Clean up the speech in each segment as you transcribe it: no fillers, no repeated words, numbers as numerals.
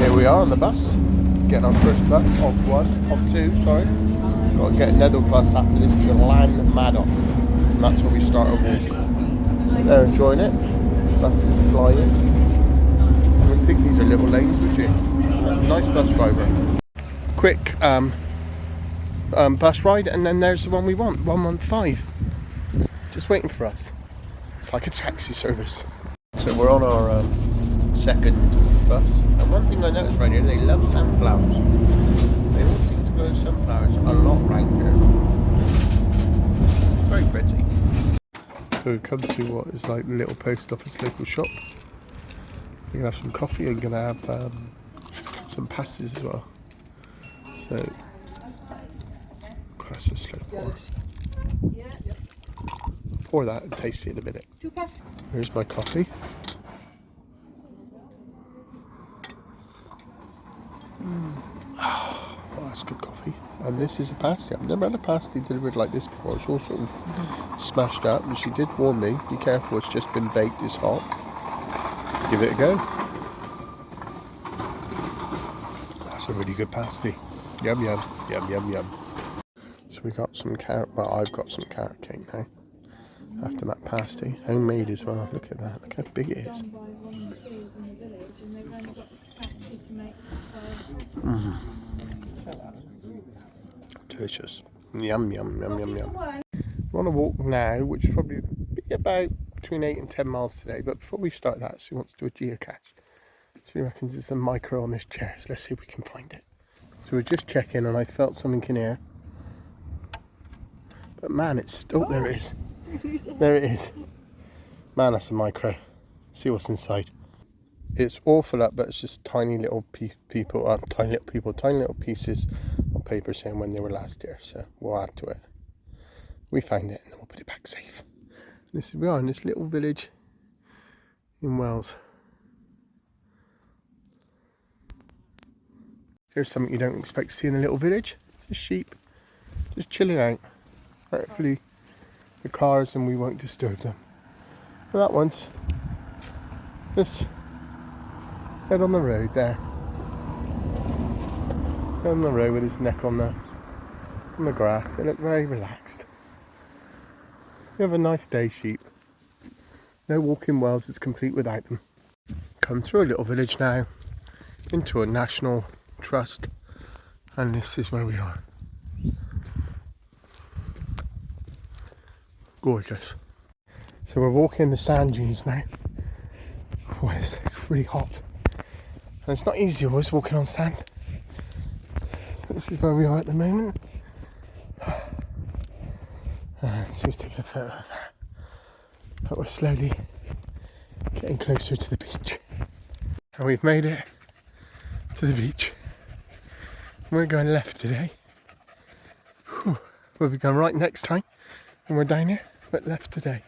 Here we are on the bus, getting our first bus of two, sorry. Got to get another bus after this to Llan Maddock, and that's where we start our walk. They're enjoying it, bus is flying. I wouldn't think these are little lanes, would you? Nice bus driver. Quick bus ride, and then there's the one we want, 115. Just waiting for us. It's like a taxi service. So we're on our second bus, and one thing I noticed right here, they love sunflowers. They all seem to grow sunflowers a lot right here. It's very pretty. So we've come to what is like the little post office local shop. We're going to have some coffee and going to have some pasties as well. So, that's a slow pour. Pour that and taste it in a minute. Here's my coffee. Oh, that's good coffee. And this is a pasty. I've never had a pasty delivered like this before. It's all sort of smashed up. And she did warn me, be careful, it's just been baked, it's hot. Give it a go. That's a really good pasty. Yum yum, yum yum yum. So we got some carrot, well I've got some carrot cake now. After that pasty, homemade as well. Look at that, look how big it is. Delicious. Yum yum yum yum yum. We're on a walk now, which will probably be about between 8 and 10 miles today, but before we start that, she wants to do a geocache. She reckons there's a micro on this chair, so let's see if we can find it. So we're just checking, and I felt something in here. But man, it's... oh, there it is. There it is. Man, that's a micro. See what's inside. It's all full up, but it's just tiny little tiny little pieces of paper saying when they were last here. So we'll add to it. We find it, and then we'll put it back safe. We are in this little village in Wales. Here's something you don't expect to see in a little village. Just sheep, just chilling out. Hopefully the cars and we won't disturb them. But that one's just head on the road there. Head on the road with his neck on the grass. They look very relaxed. You have a nice day, sheep. No walk in Wales is complete without them. Come through a little village now into a national trust, and this is where we are. Gorgeous. So we're walking the sand dunes now. Oh, it's really hot, and it's not easy always walking on sand. This is where we are at the moment. And so he's taking a photo of that. But we're slowly getting closer to the beach, and we've made it to the beach. We're going left today. Whew. We'll be going right next time when we're down here, but left today.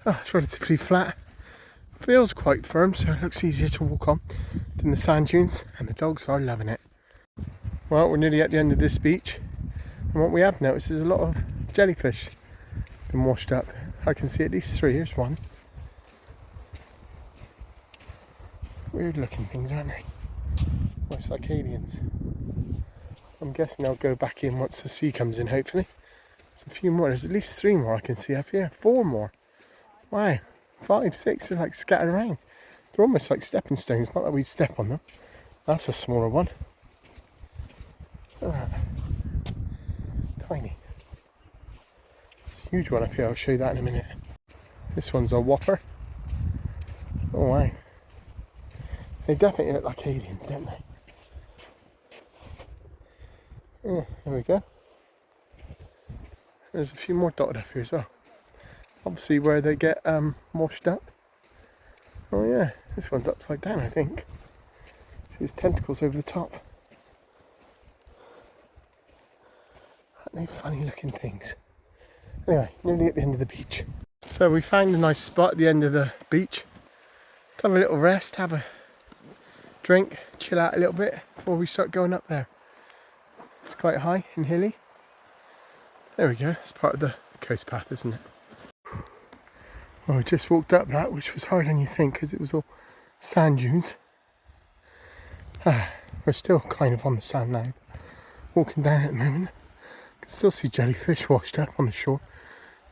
It's relatively flat. Feels quite firm, so it looks easier to walk on than the sand dunes, and the dogs are loving it. Well, we're nearly at the end of this beach, and what we have noticed is a lot of jellyfish been washed up. I can see at least 3. Here's one. Weird looking things, aren't they? Almost like aliens. I'm guessing they'll go back in once the sea comes in, hopefully. There's a few more. There's at least 3 more I can see up here. 4 more. Wow. 5, 6 are like scattered around. They're almost like stepping stones. Not that we'd step on them. That's a smaller one. Tiny. It's a huge one up here. I'll show you that in a minute. This one's a whopper. Oh wow. They definitely look like aliens, don't they? Yeah, there we go. There's a few more dotted up here as well. Obviously where they get washed up. Oh yeah, this one's upside down, I think. See his tentacles over the top. Aren't they funny looking things? Anyway, nearly at the end of the beach. So we found a nice spot at the end of the beach to have a little rest, have a drink, chill out a little bit before we start going up there. It's quite high and hilly. There we go, it's part of the coast path, isn't it? Well, we just walked up that, which was harder than you think because it was all sand dunes. We're still kind of on the sand now, walking down at the moment. Can still see jellyfish washed up on the shore.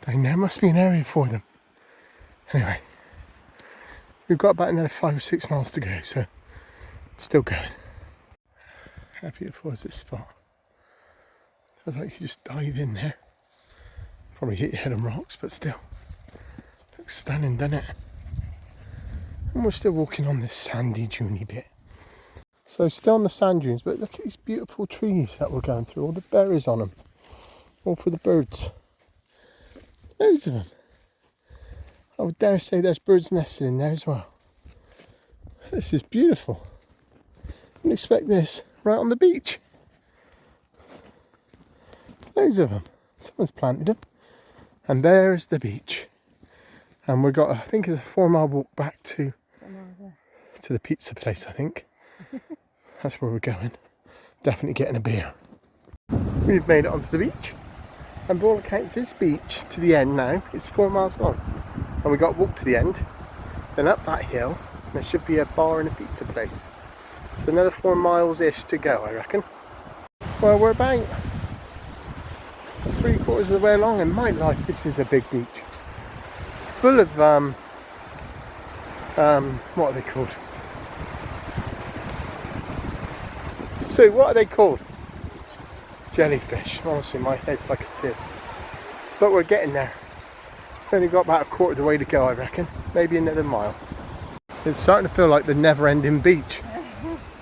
Down there must be an area for them. Anyway, we've got about another 5 or 6 miles to go, so still going. How beautiful is this spot? Feels like you just dive in there. Probably hit your head on rocks, but still. Looks stunning, doesn't it? And we're still walking on this sandy, duney bit. So still on the sand dunes, but look at these beautiful trees that we're going through. All the berries on them. All for the birds. Loads of them. I would dare say there's birds nesting in there as well. This is beautiful. Wouldn't expect this right on the beach. Loads of them. Someone's planted them. And there's the beach. And we've got, I think it's a 4-mile walk back to the pizza place, I think. That's where we're going. Definitely getting a beer. We've made it onto the beach. And by all accounts, this beach to the end now is 4 miles long. And we got to walk to the end. Then up that hill, there should be a bar and a pizza place. So another 4 miles-ish to go, I reckon. Well, we're about 3/4 of the way along. In my life, this is a big beach. Full of, what are they called? So, what are they called? Jellyfish. Honestly, my head's like a sieve. But we're getting there. Only got about 1/4 of the way to go, I reckon. Maybe another mile. It's starting to feel like the never-ending beach.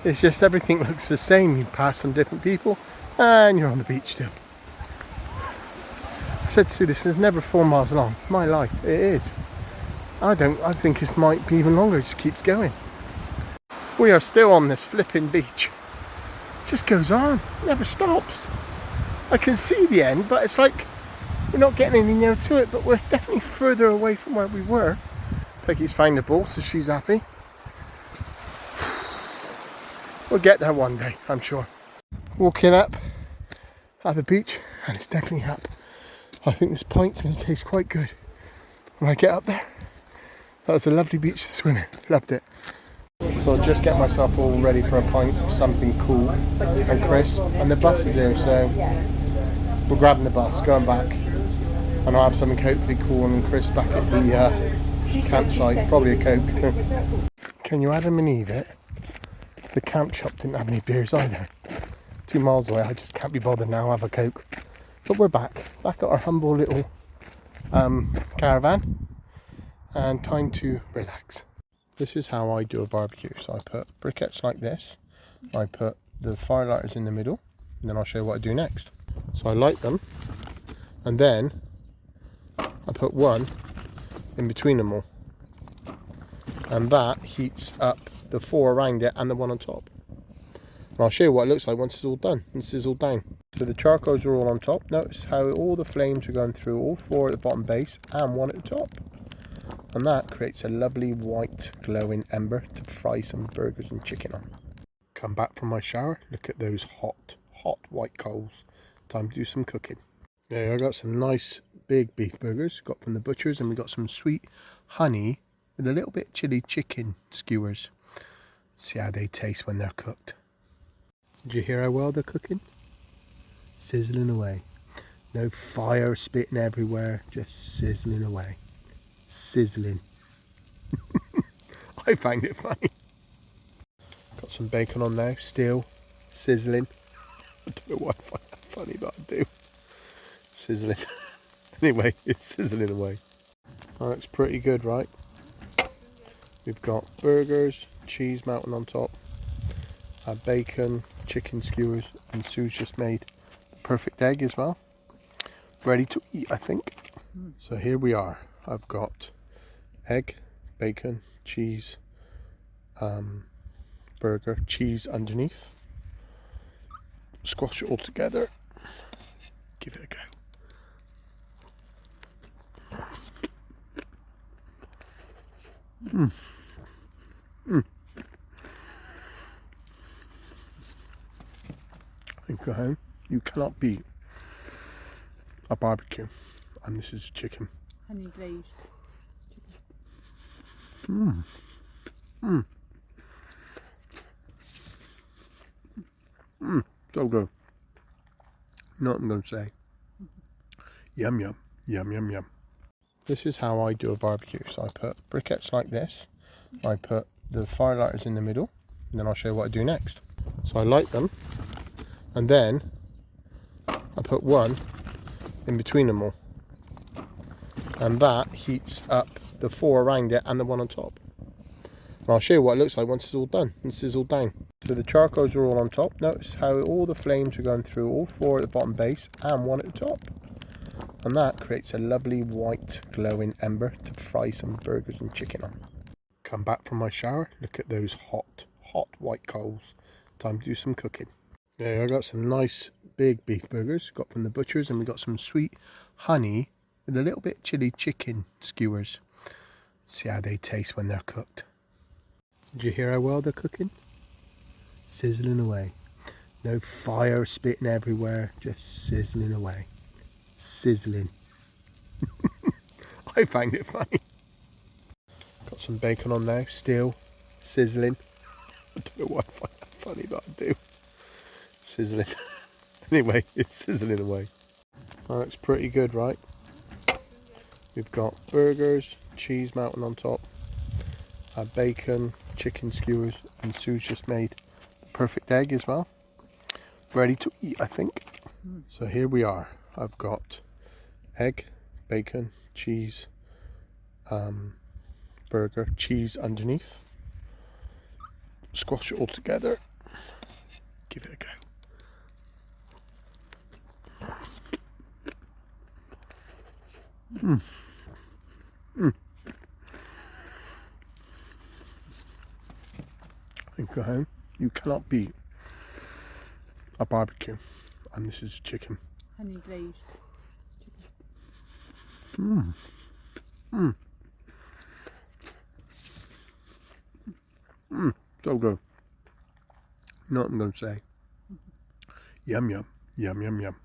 It's just everything looks the same. You pass some different people, and you're on the beach still. I said to Sue, this is never 4 miles long. My life, it is. I think this might be even longer. It just keeps going. We are still on this flipping beach. It just goes on, never stops. I can see the end, but it's like we're not getting any nearer to it, but we're definitely further away from where we were. Peggy's found the ball, so she's happy. We'll get there one day, I'm sure. Walking up at the beach, and it's definitely up. I think this pint's going to taste quite good when I get up there. That was a lovely beach to swim in. Loved it. So I'll just get myself all ready for a pint of something cool and crisp. And the bus is here, so we're grabbing the bus, going back. And I'll have something hopefully cool and crisp back at the campsite. Probably a Coke. Can you Adam and Eve it? The camp shop didn't have any beers either. 2 miles away, I just can't be bothered now, have a Coke. But we're back at our humble little caravan. And time to relax. This is how I do a barbecue. So I put briquettes like this. I put the fire lighters in the middle. And then I'll show you what I do next. So I light them. And then I put one in between them all. And that heats up the 4 around it and the one on top. And I'll show you what it looks like once it's all done. This is all down. So the charcoals are all on top. Notice how all the flames are going through, all 4 at the bottom base and 1 at the top. And that creates a lovely white glowing ember to fry some burgers and chicken on. Come back from my shower, look at those hot white coals. Time to do some cooking. There, I got some nice big beef burgers, got from the butchers, and we got some sweet honey with a little bit of chili chicken skewers. See how they taste when they're cooked. Did you hear how well they're cooking? Sizzling away. No fire spitting everywhere, just sizzling away. Sizzling. I find it funny. Got some bacon on now, still sizzling. I don't know why I find that funny, but I do. Sizzling. Anyway, it's sizzling away. That looks pretty good, right? We've got burgers, cheese melting on top, bacon, chicken skewers, and Sue's just made a perfect egg as well. Ready to eat, I think. So here we are. I've got egg, bacon, cheese, burger, cheese underneath. Squash it all together. Give it a go. You cannot beat a barbecue, and this is chicken. Honey glazed. So good. You know what I'm going to say? Yum, yum, yum, yum, yum. This is how I do a barbecue. So I put briquettes like this. I put the fire lighters in the middle, and then I'll show you what I do next. So I light them, and then I put one in between them all, and that heats up the 4 around it and the one on top. And I'll show you what it looks like once it's all done and sizzled down. So the charcoals are all on top. Notice how all the flames are going through all 4 at the bottom base and 1 at the top. And that creates a lovely white glowing ember to fry some burgers and chicken on. Come back from my shower, look at those hot white coals. Time to do some cooking. There, I got some nice big beef burgers, got from the butchers, and we got some sweet honey with a little bit chili chicken skewers. See how they taste when they're cooked. Did you hear how well they're cooking? Sizzling away. No fire spitting everywhere, just sizzling away. Sizzling. I find it funny. Got some bacon on now, still sizzling. I don't know why I find that funny, but I do. Sizzling. Anyway, it's sizzling away. That looks pretty good, right? We've got burgers, cheese melting on top, bacon, chicken skewers, and Sue's just made the perfect egg as well. Ready to eat, I think. So here we are. I've got egg, bacon, cheese, burger, cheese underneath. Squash it all together. Give it a go. Go home. You cannot beat a barbecue, and this is chicken. Honey glazed So good. You know what I'm going to say? Yum, yum, yum, yum, yum.